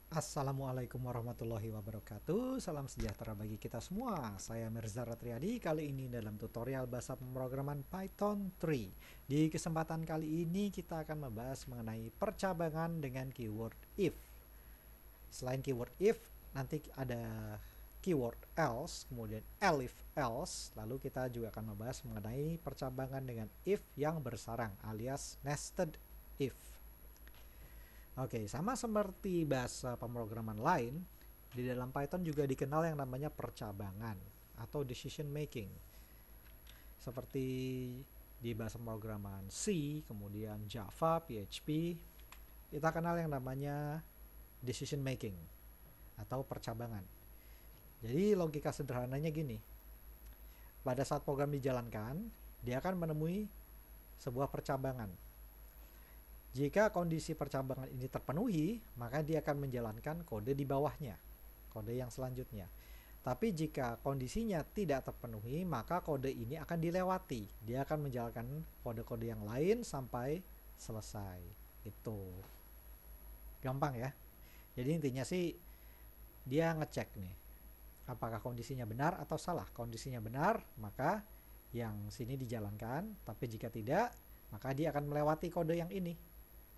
Assalamualaikum warahmatullahi wabarakatuh. Salam sejahtera bagi kita semua. Saya Mirza Ratriadi. Kali ini dalam tutorial bahasa pemrograman Python 3. Di kesempatan kali ini kita akan membahas mengenai percabangan dengan keyword if. Selain keyword if, nanti ada keyword else, kemudian elif else. Lalu kita juga akan membahas mengenai percabangan dengan if yang bersarang alias nested if. Oke, sama seperti bahasa pemrograman lain, di dalam Python juga dikenal yang namanya percabangan atau decision making. Seperti di bahasa pemrograman C, kemudian Java, PHP, kita kenal yang namanya decision making atau percabangan. Jadi logika sederhananya gini. Pada saat program dijalankan, dia akan menemui sebuah percabangan. Jika kondisi percabangan ini terpenuhi, maka dia akan menjalankan kode di bawahnya, kode yang selanjutnya. Tapi jika kondisinya tidak terpenuhi, maka kode ini akan dilewati. Dia akan menjalankan kode-kode yang lain sampai selesai. Itu gampang ya. Jadi intinya sih dia ngecek nih, apakah kondisinya benar atau salah. Kondisinya benar, maka yang sini dijalankan. Tapi jika tidak, maka dia akan melewati kode yang ini,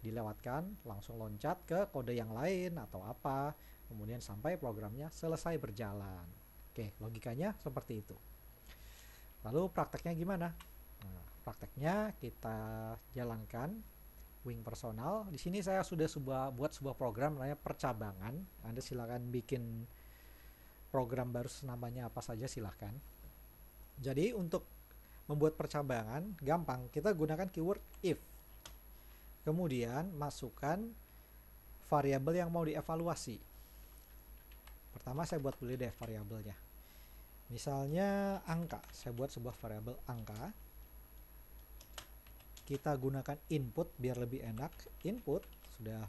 dilewatkan, langsung loncat ke kode yang lain atau apa, kemudian sampai programnya selesai berjalan. Oke, logikanya seperti itu. Lalu prakteknya gimana? Nah, prakteknya kita jalankan Wing Personal. Di sini saya sudah buat sebuah program namanya percabangan. Anda silakan bikin program baru namanya apa saja silahkan. Jadi untuk membuat percabangan gampang, kita gunakan keyword if. Kemudian masukkan variabel yang mau dievaluasi. Pertama saya buat dulu deh variabelnya. Misalnya angka. Saya buat sebuah variabel angka. Kita gunakan input biar lebih enak. Input sudah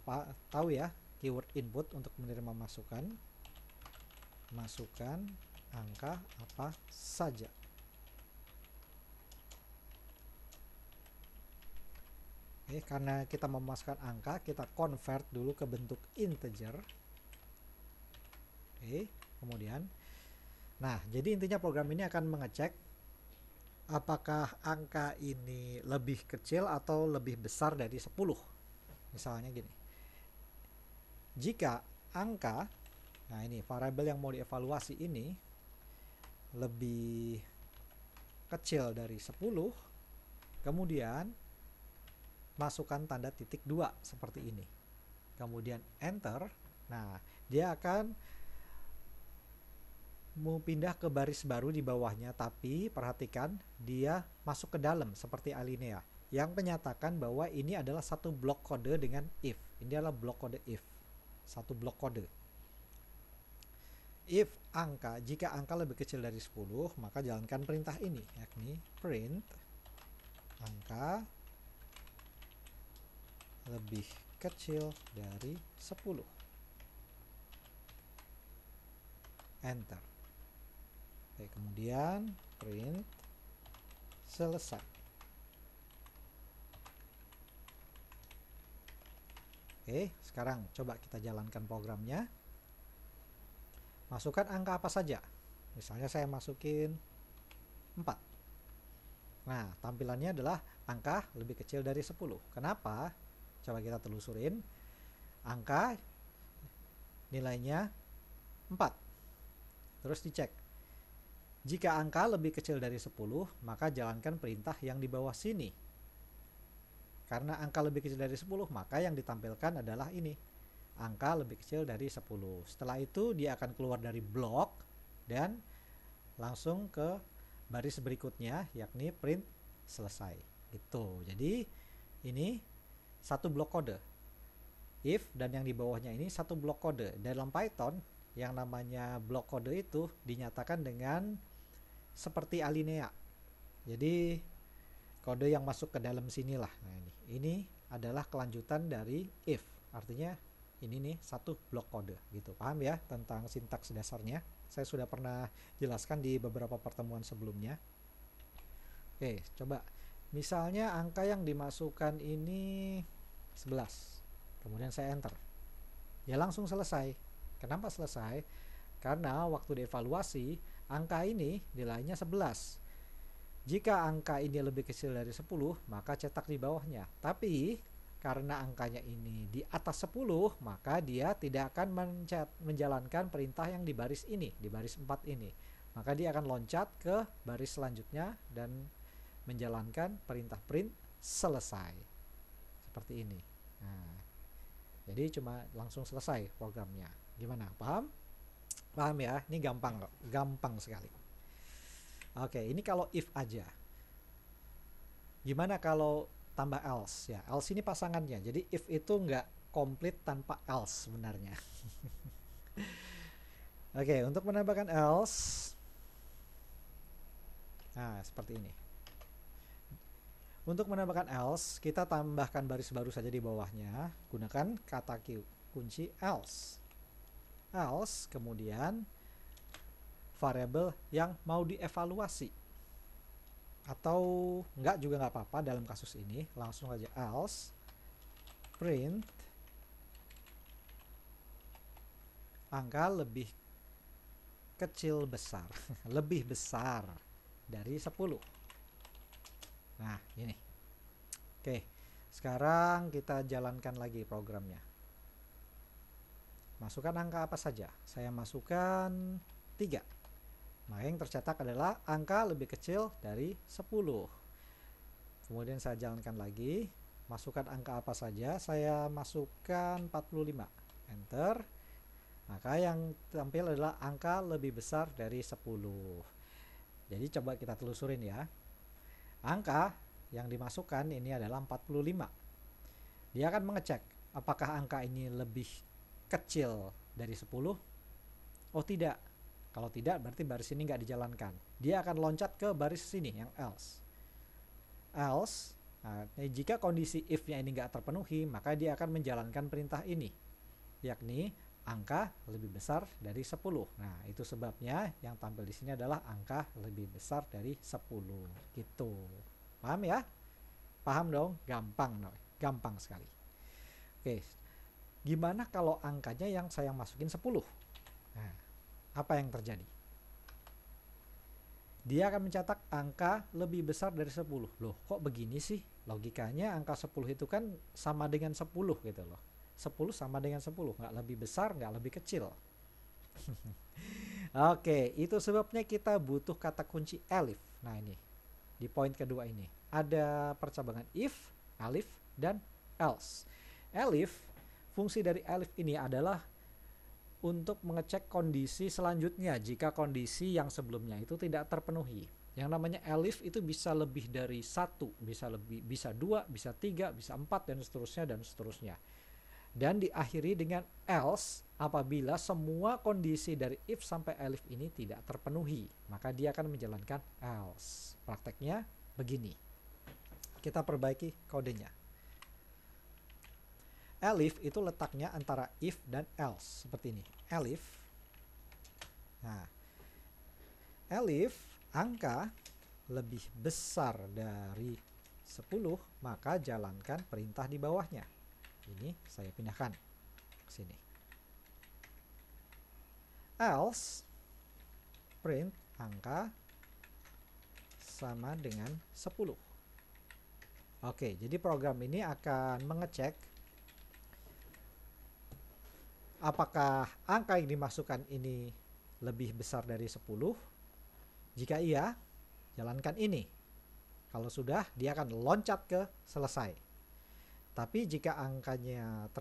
tahu ya, keyword input untuk menerima masukan. Masukkan angka apa saja. Oke, karena kita memasukkan angka, kita convert dulu ke bentuk integer. Oke, kemudian nah, jadi intinya program ini akan mengecek apakah angka ini lebih kecil atau lebih besar dari 10. Misalnya gini. Jika angka, nah ini variabel yang mau dievaluasi ini lebih kecil dari 10, kemudian masukkan tanda titik 2 seperti ini, kemudian enter. Nah, dia akan mau pindah ke baris baru di bawahnya, tapi perhatikan dia masuk ke dalam seperti alinea yang menyatakan bahwa ini adalah satu blok kode dengan if. Ini adalah blok kode if, satu blok kode. If angka, jika angka lebih kecil dari 10, maka jalankan perintah ini, yakni print angka lebih kecil dari 10. Enter. Oke, kemudian print selesai. Oke, sekarang coba kita jalankan programnya. Masukkan angka apa saja. Misalnya saya masukin 4. Nah, tampilannya adalah angka lebih kecil dari 10. Kenapa? Coba kita telusurin. Angka nilainya 4. Terus dicek. Jika angka lebih kecil dari 10, maka jalankan perintah yang di bawah sini. Karena angka lebih kecil dari 10, maka yang ditampilkan adalah ini. Angka lebih kecil dari 10. Setelah itu dia akan keluar dari blok dan langsung ke baris berikutnya, yakni print selesai. Gitu. Jadi ini satu blok kode. If dan yang di bawahnya ini satu blok kode. Dalam Python yang namanya blok kode itu dinyatakan dengan seperti alinea. Jadi kode yang masuk ke dalam sinilah. Nah, ini adalah kelanjutan dari if. Artinya ini nih satu blok kode gitu. Paham ya tentang sintaks dasarnya? Saya sudah pernah jelaskan di beberapa pertemuan sebelumnya. Oke, coba misalnya angka yang dimasukkan ini 11. Kemudian saya enter. Ya langsung selesai. Kenapa selesai? Karena waktu dievaluasi, angka ini nilainya 11. Jika angka ini lebih kecil dari 10, maka cetak di bawahnya. Tapi karena angkanya ini di atas 10, maka dia tidak akan menjalankan perintah yang di baris ini, di baris 4 ini. Maka dia akan loncat ke baris selanjutnya dan menjalankan perintah print selesai. Seperti ini. Nah, jadi cuma langsung selesai programnya. Gimana? Paham? Paham ya? Ini gampang kok. Gampang sekali. Oke, ini kalau if aja. Gimana kalau tambah else? Ya, else ini pasangannya. Jadi if itu nggak komplit tanpa else sebenarnya. Oke, untuk menambahkan else, nah seperti ini. Untuk menambahkan else, kita tambahkan baris baru saja di bawahnya. Gunakan kata kunci else. Else, kemudian variabel yang mau dievaluasi. Atau enggak juga nggak apa-apa dalam kasus ini. Langsung aja else print angka lebih kecil besar. Lebih besar dari 10. Nah, ini. Oke, sekarang kita jalankan lagi programnya. Masukkan angka apa saja. Saya masukkan 3. Maka yang tercetak adalah angka lebih kecil dari 10. Kemudian saya jalankan lagi. Masukkan angka apa saja. Saya masukkan 45. Enter. Maka yang tampil adalah angka lebih besar dari 10. Jadi coba kita telusurin ya. Angka yang dimasukkan ini adalah 45. Dia akan mengecek apakah angka ini lebih kecil dari 10. Oh tidak. Kalau tidak berarti baris ini nggak dijalankan. Dia akan loncat ke baris sini yang else. Else, nah, jika kondisi if-nya ini nggak terpenuhi, maka dia akan menjalankan perintah ini, yakni angka lebih besar dari 10. Nah, itu sebabnya yang tampil di sini adalah angka lebih besar dari 10. Gitu. Paham ya? Paham dong? Gampang dong. Gampang sekali. Oke. Gimana kalau angkanya yang saya masukin 10? Nah, apa yang terjadi? Dia akan mencetak angka lebih besar dari 10. Loh, kok begini sih? Logikanya angka 10 itu kan sama dengan 10 gitu loh. 10 sama dengan 10, nggak lebih besar, nggak lebih kecil. Oke, itu sebabnya kita butuh kata kunci elif. Nah ini, di poin kedua ini. Ada percabangan if, elif, dan else. Elif, fungsi dari elif ini adalah untuk mengecek kondisi selanjutnya jika kondisi yang sebelumnya itu tidak terpenuhi. Yang namanya elif itu bisa lebih dari 1, bisa 2, bisa 3, bisa 4, dan seterusnya dan seterusnya. Dan diakhiri dengan else apabila semua kondisi dari if sampai elif ini tidak terpenuhi, maka dia akan menjalankan else. Prakteknya begini. Kita perbaiki kodenya. Elif itu letaknya antara if dan else, seperti ini. Elif. Nah, elif angka lebih besar dari 10, maka jalankan perintah di bawahnya. Ini saya pindahkan ke sini. Else print angka sama dengan 10. Oke, jadi program ini akan mengecek apakah angka yang dimasukkan ini lebih besar dari 10. Jika iya, jalankan ini. Kalau sudah, dia akan loncat ke selesai. Tapi jika angkanya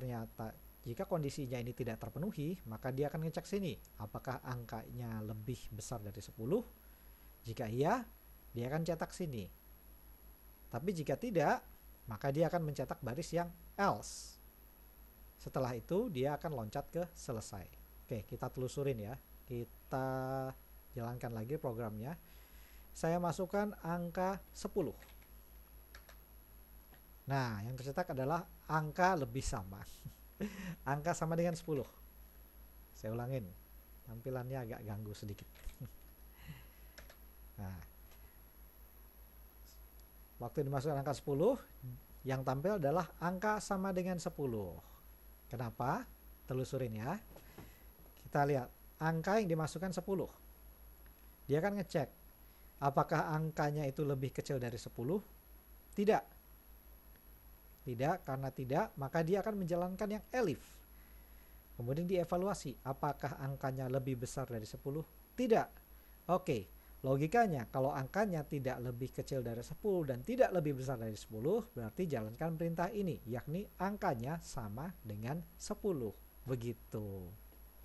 jika kondisinya ini tidak terpenuhi, maka dia akan ngecek sini. Apakah angkanya lebih besar dari 10? Jika iya, dia akan cetak sini. Tapi jika tidak, maka dia akan mencetak baris yang else. Setelah itu dia akan loncat ke selesai. Oke, kita telusurin ya. Kita jalankan lagi programnya. Saya masukkan angka 10. Nah, yang tercetak adalah angka lebih sama. Angka sama dengan 10. Saya ulangin. Tampilannya agak ganggu sedikit. Nah, waktu dimasukkan angka 10, yang tampil adalah angka sama dengan 10. Kenapa? telusurin ya. Kita lihat angka yang dimasukkan 10. Dia akan ngecek apakah angkanya itu lebih kecil dari 10? Tidak. Tidak, karena tidak, maka dia akan menjalankan yang elif. Kemudian dievaluasi, apakah angkanya lebih besar dari 10? Tidak. Oke, logikanya kalau angkanya tidak lebih kecil dari 10 dan tidak lebih besar dari 10, berarti jalankan perintah ini, yakni angkanya sama dengan 10. Begitu.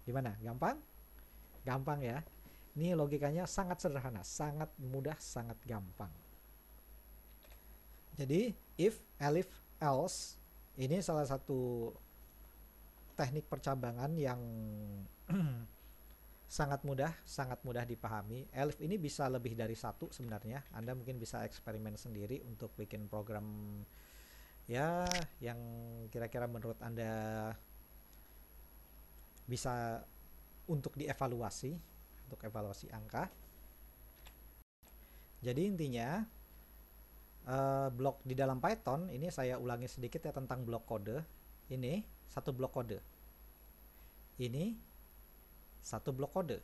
Gimana? Gampang? Gampang ya. Ini logikanya sangat sederhana, sangat mudah, sangat gampang. Jadi if, elif, else ini salah satu teknik percabangan yang sangat mudah dipahami. Elif ini bisa lebih dari satu sebenarnya. Anda mungkin bisa eksperimen sendiri untuk bikin program ya yang kira-kira menurut Anda bisa untuk dievaluasi, untuk evaluasi angka. Jadi intinya blok di dalam Python ini saya ulangi sedikit ya tentang blok kode. Ini satu blok kode. Ini satu blok kode.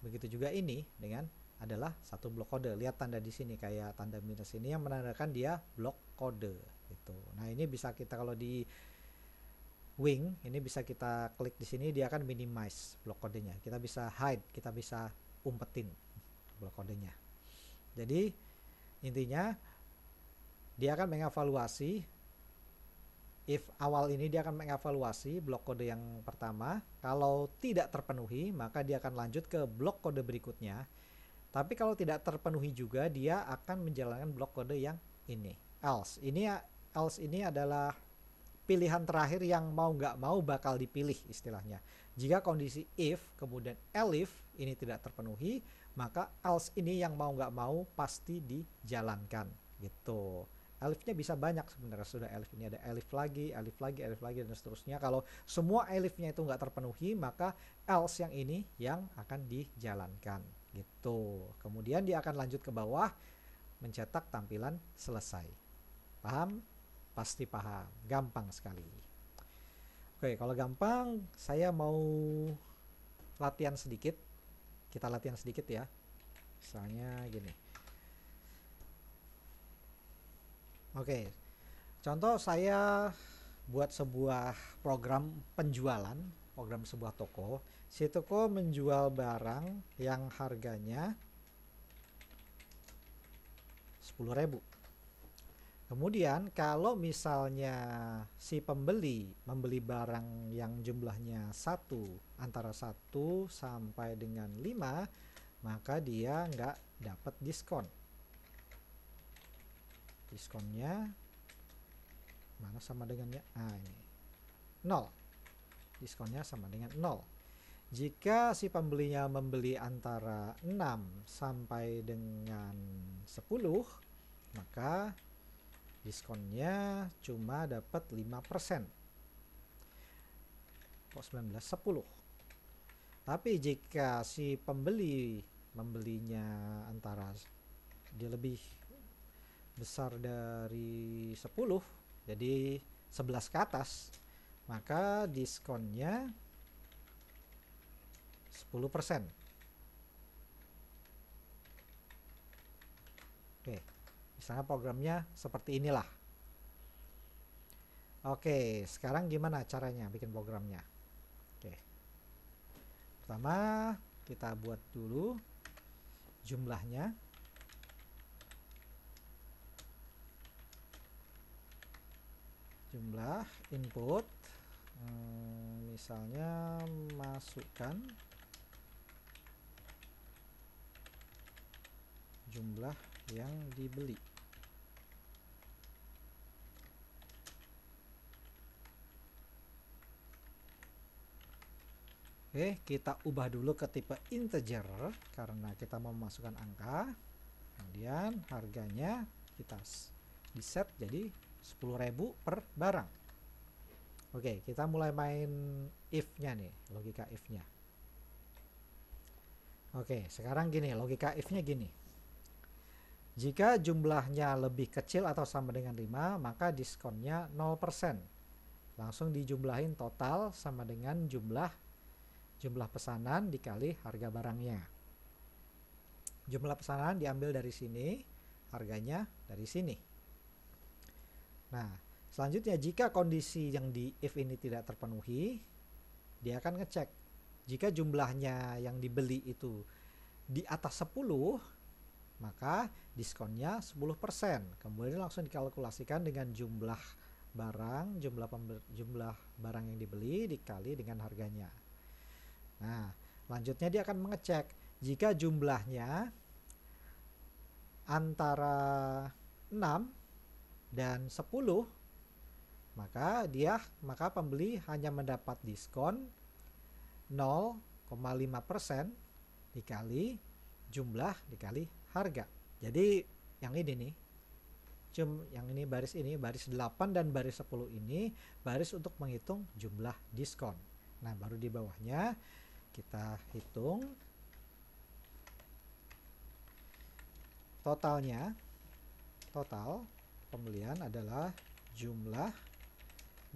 Begitu juga ini dengan adalah satu blok kode. Lihat tanda di sini kayak tanda minus ini yang menandakan dia blok kode gitu. Nah, ini bisa kita kalau di Wing ini bisa kita klik di sini, dia akan minimize blok kodenya. Kita bisa hide, kita bisa umpetin blok kodenya. Jadi intinya dia akan mengevaluasi, if awal ini dia akan mengevaluasi blok kode yang pertama. Kalau tidak terpenuhi, maka dia akan lanjut ke blok kode berikutnya. Tapi kalau tidak terpenuhi juga, dia akan menjalankan blok kode yang ini, else. Else ini adalah pilihan terakhir yang mau nggak mau bakal dipilih istilahnya. Jika kondisi if kemudian elif ini tidak terpenuhi, maka else ini yang mau nggak mau pasti dijalankan gitu. Elifnya bisa banyak sebenarnya, sudah elif ini ada elif lagi dan seterusnya. Kalau semua elifnya itu nggak terpenuhi, maka else yang ini yang akan dijalankan gitu. Kemudian dia akan lanjut ke bawah mencetak tampilan selesai. Paham? Pasti paham, gampang sekali. Oke, kalau gampang saya mau latihan sedikit. Kita latihan sedikit ya. Misalnya gini. Oke, contoh saya buat sebuah program penjualan, program sebuah toko. Si toko menjual barang yang harganya 10.000. Kemudian kalau misalnya si pembeli membeli barang yang jumlahnya antara 1 sampai dengan 5, maka dia nggak dapat diskon. Diskonnya mana sama dengannya? Ini 0. Diskonnya sama dengan 0. Jika si pembelinya membeli antara 6 sampai dengan 10, maka diskonnya cuma dapat 5%. Kok 19, 10. Tapi jika si pembeli membelinya antara dia lebih besar dari 10, jadi 11 ke atas, maka diskonnya 10%. Oke. Misalnya programnya seperti inilah. Oke, sekarang gimana caranya bikin programnya? Oke. Pertama, kita buat dulu jumlahnya. Jumlah input, misalnya masukkan jumlah yang dibeli. Oke, kita ubah dulu ke tipe integer karena kita mau memasukkan angka. Kemudian harganya kita di-set jadi 10.000 per barang. Oke, kita mulai main if-nya nih, logika if-nya. Oke, sekarang gini, logika if-nya gini. Jika jumlahnya lebih kecil atau sama dengan 5, maka diskonnya 0%. langsung dijumlahin total sama dengan jumlah pesanan dikali harga barangnya. Jumlah pesanan diambil dari sini, harganya dari sini. Nah, selanjutnya jika kondisi yang di if ini tidak terpenuhi, dia akan ngecek. Jika jumlahnya yang dibeli itu di atas 10, maka diskonnya 10%. Kemudian langsung dikalkulasikan dengan jumlah barang, jumlah barang yang dibeli dikali dengan harganya. Nah, lanjutnya dia akan mengecek jika jumlahnya antara 6 dan 10, maka pembeli hanya mendapat diskon 0,5% dikali jumlah dikali harga. Jadi yang ini nih, yang ini baris 8 dan baris 10 ini baris untuk menghitung jumlah diskon. Nah, baru di bawahnya kita hitung totalnya. Total pembelian adalah jumlah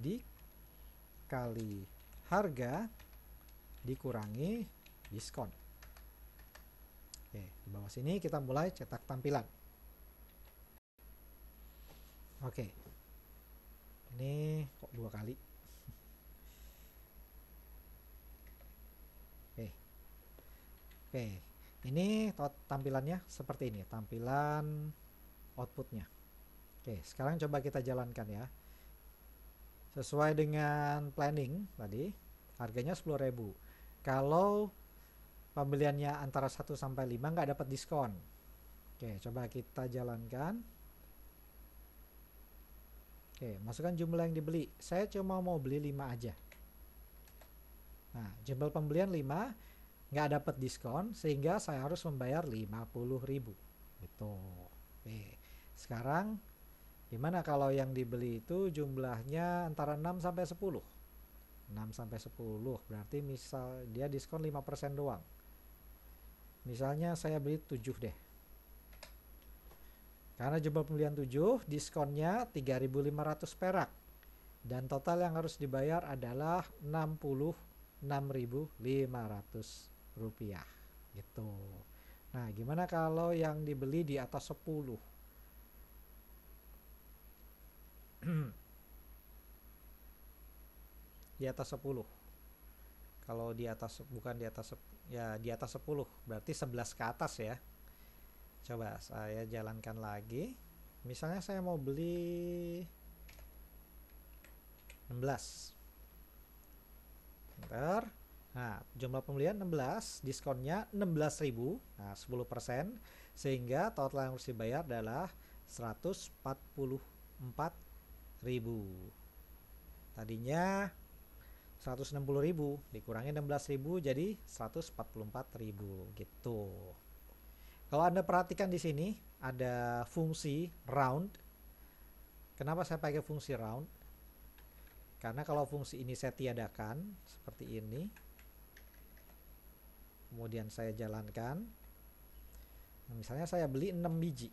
dikali harga dikurangi diskon. Oke, di bawah sini kita mulai cetak tampilan. Oke, ini kok 2 kali. Oke, ini tampilannya seperti ini, tampilan outputnya. Oke, sekarang coba kita jalankan ya. Sesuai dengan planning tadi, harganya 10.000. Kalau pembeliannya antara 1 sampai 5 nggak dapat diskon. Oke, coba kita jalankan. Oke, masukkan jumlah yang dibeli. Saya cuma mau beli 5 aja. Nah, jumlah pembelian 5, nggak dapat diskon, sehingga saya harus membayar 50.000. Gitu. Oke, sekarang gimana kalau yang dibeli itu jumlahnya antara 6 sampai 10? 6 sampai 10 berarti misal dia diskon 5% doang. Misalnya saya beli 7 deh. Karena jumlah pembelian 7, diskonnya 3.500 perak. Dan total yang harus dibayar adalah 66.500 rupiah. Gitu. Nah, gimana kalau yang dibeli di atas 10? Di atas 10. Kalau di atas, bukan di atas, ya di atas 10 berarti 11 ke atas ya. Coba saya jalankan lagi. Misalnya saya mau beli 16. Bentar. Nah, jumlah pembelian 16, diskonnya 16.000. Nah, 10%, sehingga total yang harus dibayar adalah 144.000. Tadinya 160.000 dikurangi 16.000 jadi 144.000 gitu. Kalau Anda perhatikan di sini ada fungsi round. Kenapa saya pakai fungsi round? Karena kalau fungsi ini saya tiadakan seperti ini, kemudian saya jalankan. Misalnya saya beli 6 biji.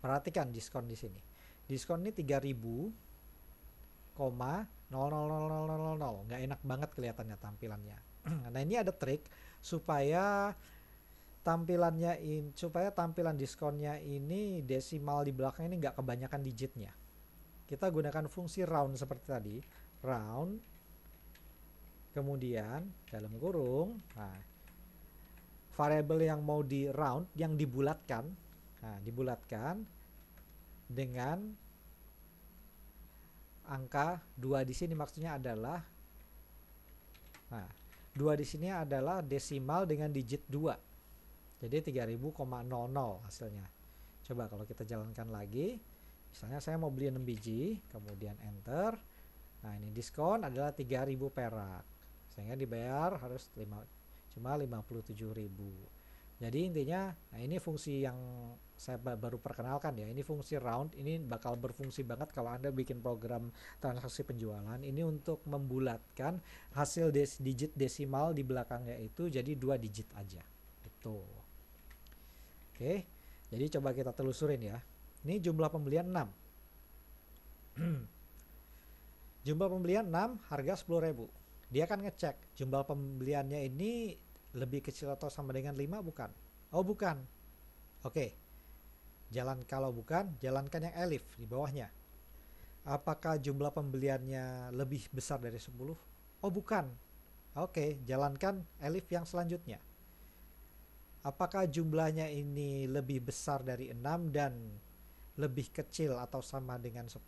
Perhatikan diskon di sini. Diskon ini 3.000,00000. Nggak enak banget kelihatannya tampilannya. Nah, ini ada trik supaya tampilan diskonnya ini desimal di belakang ini nggak kebanyakan digitnya. Kita gunakan fungsi round seperti tadi, round, kemudian dalam kurung, nah, variabel yang mau di round, yang dibulatkan, nah, dibulatkan dengan angka 2 di sini, maksudnya adalah, nah, 2 di sini adalah desimal dengan digit 2. Jadi 3.000,00 hasilnya. Coba kalau kita jalankan lagi, misalnya saya mau beli 6 biji, kemudian enter. Nah, ini diskon adalah 3.000 perak. Sehingga dibayar harus cuma 57.000. Jadi intinya, nah ini fungsi yang saya baru perkenalkan ya. Ini fungsi round, ini bakal berfungsi banget kalau Anda bikin program transaksi penjualan. Ini untuk membulatkan hasil digit desimal di belakangnya itu jadi 2 digit aja. Gitu. Oke, jadi coba kita telusurin ya. Ini jumlah pembelian 6. Jumlah pembelian 6, harga 10.000. Dia akan ngecek jumlah pembeliannya ini lebih kecil atau sama dengan 5 bukan? Oh bukan. Oke. Kalau bukan, jalankan yang elif di bawahnya. Apakah jumlah pembeliannya lebih besar dari 10? Oh bukan. Oke, jalankan elif yang selanjutnya. Apakah jumlahnya ini lebih besar dari 6 dan lebih kecil atau sama dengan 10?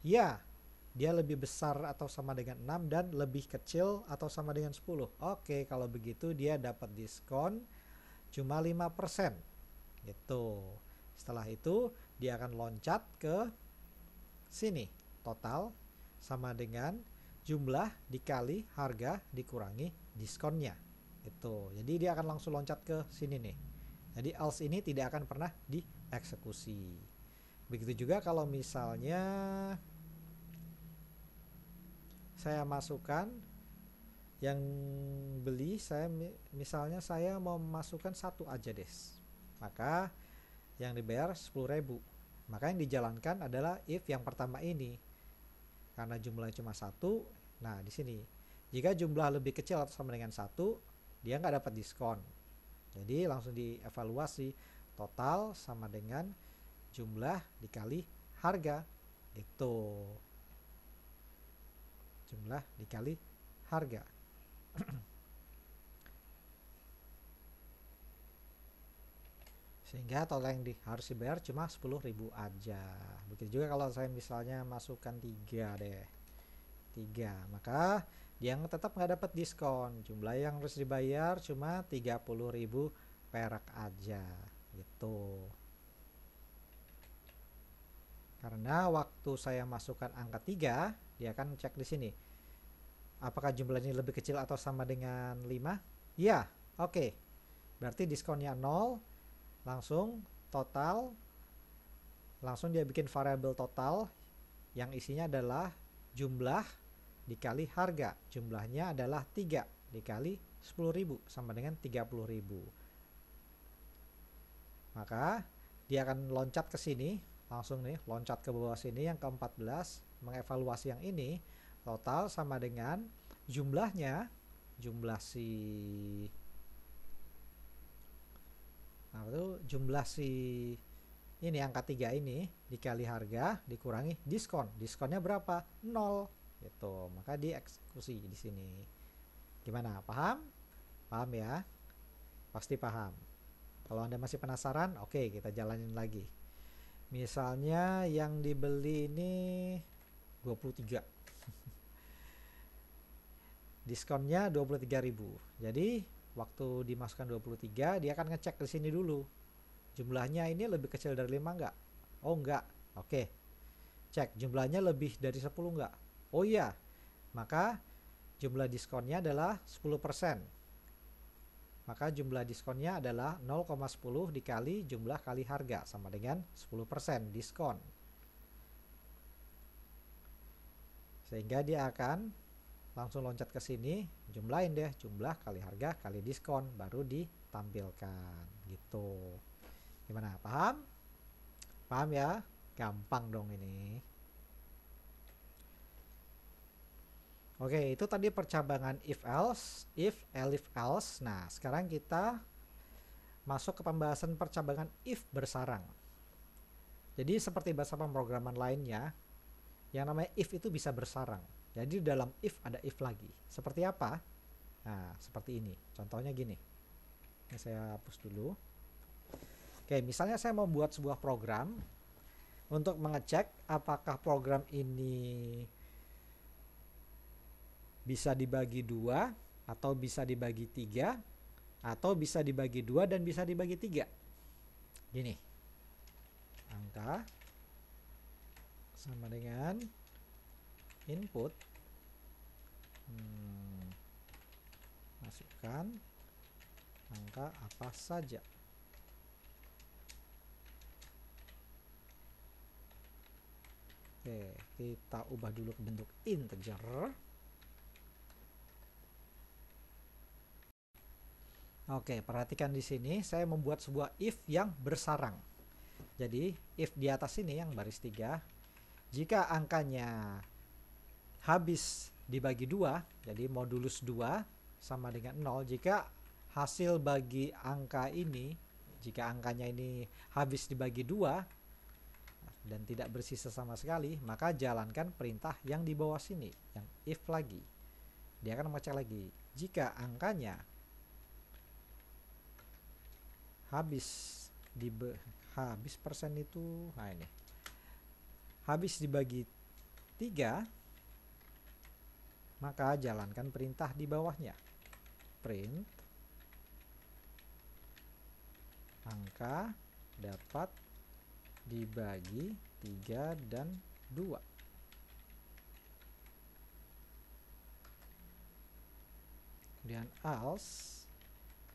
Ya, dia lebih besar atau sama dengan 6 dan lebih kecil atau sama dengan 10. Oke, kalau begitu dia dapat diskon cuma 5%. Gitu. Setelah itu dia akan loncat ke sini. Total sama dengan jumlah dikali harga dikurangi diskonnya. Itu. Jadi dia akan langsung loncat ke sini nih. Jadi else ini tidak akan pernah dieksekusi. Begitu juga kalau misalnya saya masukkan yang beli, misalnya saya mau masukkan 1 aja deh, maka yang dibayar 10.000. Maka yang dijalankan adalah if yang pertama ini, karena jumlahnya cuma 1. Nah di sini jika jumlah lebih kecil atau sama dengan 1, dia nggak dapat diskon. Jadi langsung dievaluasi, total sama dengan jumlah dikali harga. Itu jumlah dikali harga. Sehingga total yang harus dibayar cuma 10.000 aja. Begitu juga kalau saya misalnya masukkan 3 deh, 3, maka dia tetap nggak dapat diskon. Jumlah yang harus dibayar cuma 30.000 perak aja gitu. Karena waktu saya masukkan angka 3, dia akan cek di sini. Apakah jumlahnya lebih kecil atau sama dengan 5? Ya, oke. Berarti diskonnya 0. Langsung total. Langsung dia bikin variabel total yang isinya adalah jumlah dikali harga. Jumlahnya adalah 3 dikali 10.000 sama dengan 30.000. Maka dia akan loncat ke sini. Langsung nih loncat ke bawah sini yang ke-14, mengevaluasi yang ini. Total sama dengan jumlahnya, jumlah ini angka 3 ini dikali harga dikurangi diskon. Diskonnya berapa? 0 gitu. Maka dieksekusi di sini. Gimana? Paham? Paham ya? Pasti paham. Kalau Anda masih penasaran, oke, kita jalanin lagi. Misalnya yang dibeli ini 23. Diskonnya 23.000. Jadi waktu dimasukkan 23, dia akan ngecek di sini dulu. Jumlahnya ini lebih kecil dari 5 enggak? Oh enggak. Oke. Cek jumlahnya lebih dari 10 enggak? Oh iya. Maka jumlah diskonnya adalah 10%. Maka jumlah diskonnya adalah 0,10 dikali jumlah kali harga sama dengan 10% diskon. Sehingga dia akan langsung loncat ke sini, jumlahin deh jumlah kali harga kali diskon, baru ditampilkan gitu. Gimana? Paham? Paham ya? Gampang dong ini. Oke, itu tadi percabangan if else, if else. Nah, sekarang kita masuk ke pembahasan percabangan if bersarang. Jadi seperti bahasa pemrograman lainnya, yang namanya if itu bisa bersarang. Jadi dalam if ada if lagi. Seperti apa? Nah, seperti ini. Contohnya gini. Ini saya hapus dulu. Oke, misalnya saya mau buat sebuah program untuk mengecek apakah program ini bisa dibagi 2 atau bisa dibagi 3 atau bisa dibagi 2 dan bisa dibagi 3. Gini. Angka sama dengan input, masukkan angka apa saja. Oke, kita ubah dulu ke bentuk integer. Oke, perhatikan di sini saya membuat sebuah if yang bersarang. Jadi if di atas ini yang baris 3, jika angkanya habis dibagi 2, jadi modulus 2 sama dengan 0. Jika hasil bagi angka ini, jika angkanya ini habis dibagi 2 dan tidak bersisa sama sekali, maka jalankan perintah yang di bawah sini, yang if lagi. Dia akan mengecek lagi. Jika angkanya habis persen itu, nah ini, habis dibagi 3, maka jalankan perintah di bawahnya. Print angka dapat dibagi 3 dan 2. Kemudian else,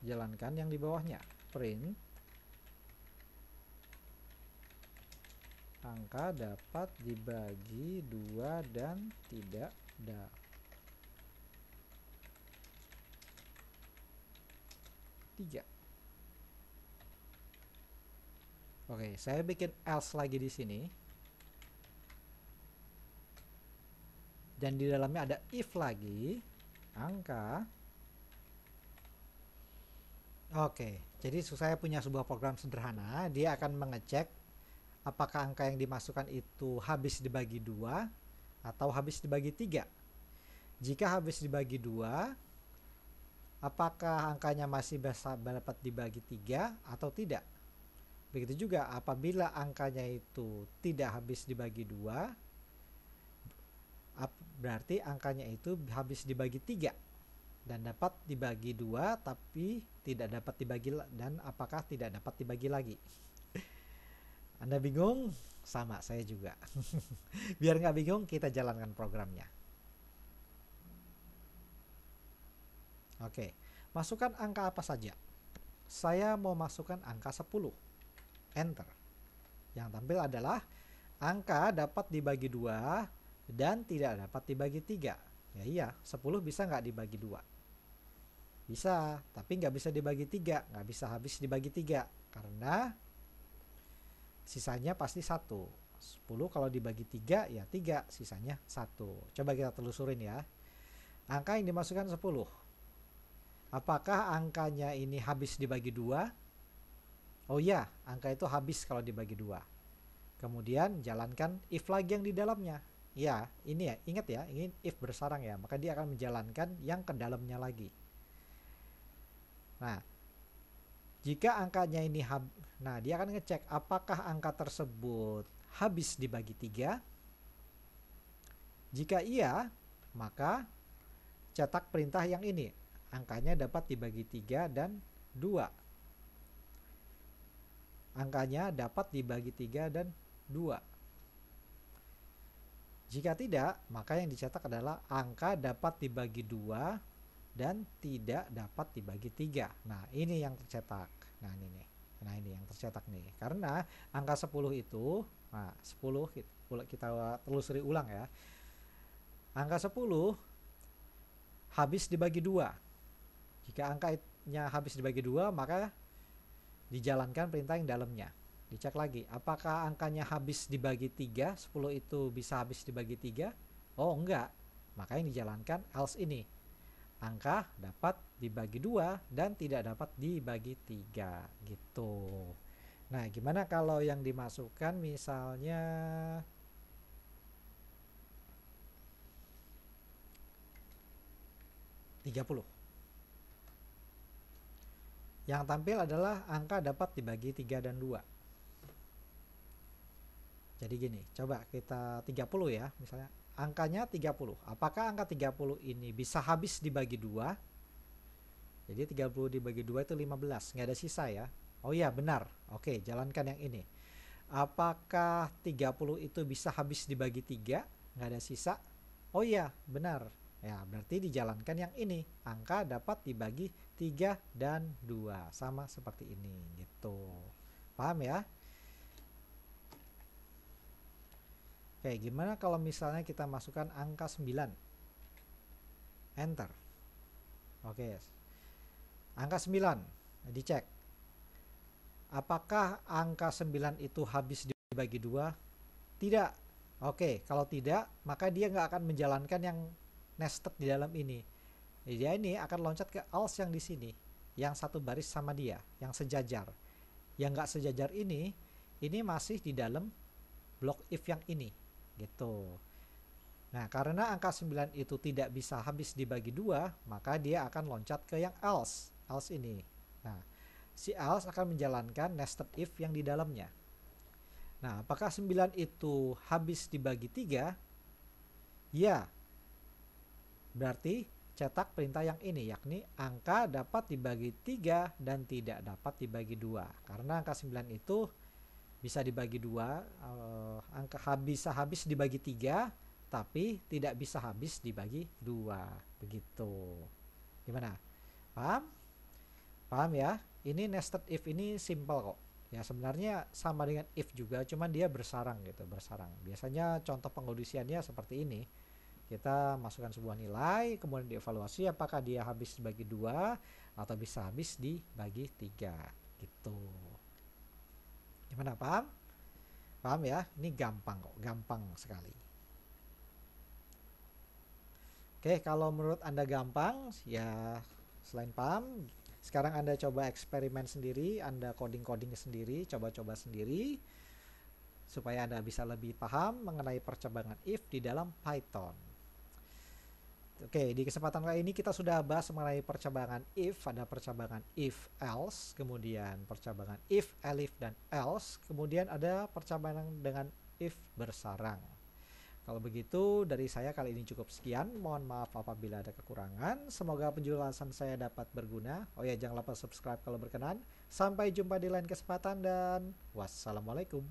jalankan yang di bawahnya. Print angka dapat dibagi 2 dan tidak dapat 3. Oke, saya bikin else lagi di sini. Dan di dalamnya ada if lagi, angka. Oke, jadi saya punya sebuah program sederhana. Dia akan mengecek apakah angka yang dimasukkan itu habis dibagi 2 atau habis dibagi 3. Jika habis dibagi 2, apakah angkanya masih bisa dapat dibagi 3 atau tidak. Begitu juga apabila angkanya itu tidak habis dibagi 2, berarti angkanya itu habis dibagi 3 dan dapat dibagi 2 tapi tidak dapat dibagi, dan apakah tidak dapat dibagi lagi. Anda bingung? Sama saya juga. Biar nggak bingung, kita jalankan programnya. Oke, masukkan angka apa saja. Saya mau masukkan angka 10. Enter. Yang tampil adalah angka dapat dibagi 2 dan tidak dapat dibagi 3. Ya iya, 10 bisa nggak dibagi 2? Bisa, tapi nggak bisa dibagi 3. Nggak bisa habis dibagi 3 karena sisanya pasti 1. 10 kalau dibagi 3 ya 3, sisanya 1. Coba kita telusurin ya. Angka yang dimasukkan 10. Apakah angkanya ini habis dibagi 2? Oh iya, angka itu habis kalau dibagi 2. Kemudian jalankan if lagi yang di dalamnya. Ya, ini ya, ingat ya, ini if bersarang ya, maka dia akan menjalankan yang ke dalamnya lagi. Nah, jika angkanya ini dia akan ngecek apakah angka tersebut habis dibagi 3. Jika iya, maka cetak perintah yang ini. Angkanya dapat dibagi 3 dan 2. Angkanya dapat dibagi 3 dan 2. Jika tidak, maka yang dicetak adalah angka dapat dibagi 2 dan tidak dapat dibagi 3. Nah, ini yang tercetak. Nah, ini nih. Nah, ini yang tercetak nih. Karena angka 10 itu, 10 kita telusuri ulang ya. Angka 10 habis dibagi 2. Jika angkanya habis dibagi 2, maka dijalankan perintah yang dalamnya. Dicek lagi, apakah angkanya habis dibagi 3, 10 itu bisa habis dibagi 3? Oh enggak, maka yang dijalankan else ini. Angka dapat dibagi 2 dan tidak dapat dibagi 3 gitu. Nah, gimana kalau yang dimasukkan misalnya 30? Yang tampil adalah angka dapat dibagi 3 dan 2. Jadi gini, coba kita 30 ya, misalnya angkanya 30. Apakah angka 30 ini bisa habis dibagi 2? Jadi 30 dibagi 2 itu 15, nggak ada sisa ya. Oh iya, benar. Oke, jalankan yang ini. Apakah 30 itu bisa habis dibagi 3? Nggak ada sisa? Oh iya, benar. Ya, berarti dijalankan yang ini. Angka dapat dibagi 3 dan 2. Sama seperti ini gitu. Paham ya? Oke, gimana kalau misalnya kita masukkan angka 9? Enter. Oke. Angka 9 dicek. Apakah angka 9 itu habis dibagi 2? Tidak. Oke, kalau tidak, maka dia nggak akan menjalankan yang nested di dalam ini. Dia ini akan loncat ke else yang di sini, yang satu baris sama dia, yang sejajar. Yang nggak sejajar ini masih di dalam blok if yang ini, gitu. Nah, karena angka 9 itu tidak bisa habis dibagi dua, maka dia akan loncat ke yang else ini. Nah, si else akan menjalankan nested if yang di dalamnya. Nah, apakah 9 itu habis dibagi 3? Ya, berarti cetak perintah yang ini, yakni angka dapat dibagi 3 dan tidak dapat dibagi 2. Karena angka 9 itu bisa dibagi 2, angka bisa habis dibagi 3, tapi tidak bisa habis dibagi 2. Begitu. Gimana? Paham? Paham ya? Ini nested if ini simple kok. Ya sebenarnya sama dengan if juga, cuman dia bersarang gitu, bersarang. Biasanya contoh pengondisiannya seperti ini. Kita masukkan sebuah nilai, kemudian dievaluasi apakah dia habis dibagi 2 atau bisa habis dibagi 3 gitu. Gimana, paham? Paham ya? Ini gampang kok, gampang sekali. Oke, kalau menurut Anda gampang, ya selain paham, sekarang Anda coba eksperimen sendiri, Anda coding-coding sendiri, coba-coba sendiri, supaya Anda bisa lebih paham mengenai percabangan if di dalam Python. Oke, di kesempatan kali ini kita sudah bahas mengenai percabangan if, ada percabangan if else, kemudian percabangan if, elif, dan else, kemudian ada percabangan dengan if bersarang. Kalau begitu dari saya kali ini cukup sekian. Mohon maaf apabila ada kekurangan. Semoga penjelasan saya dapat berguna. Oh ya, jangan lupa subscribe kalau berkenan. Sampai jumpa di lain kesempatan dan wassalamualaikum.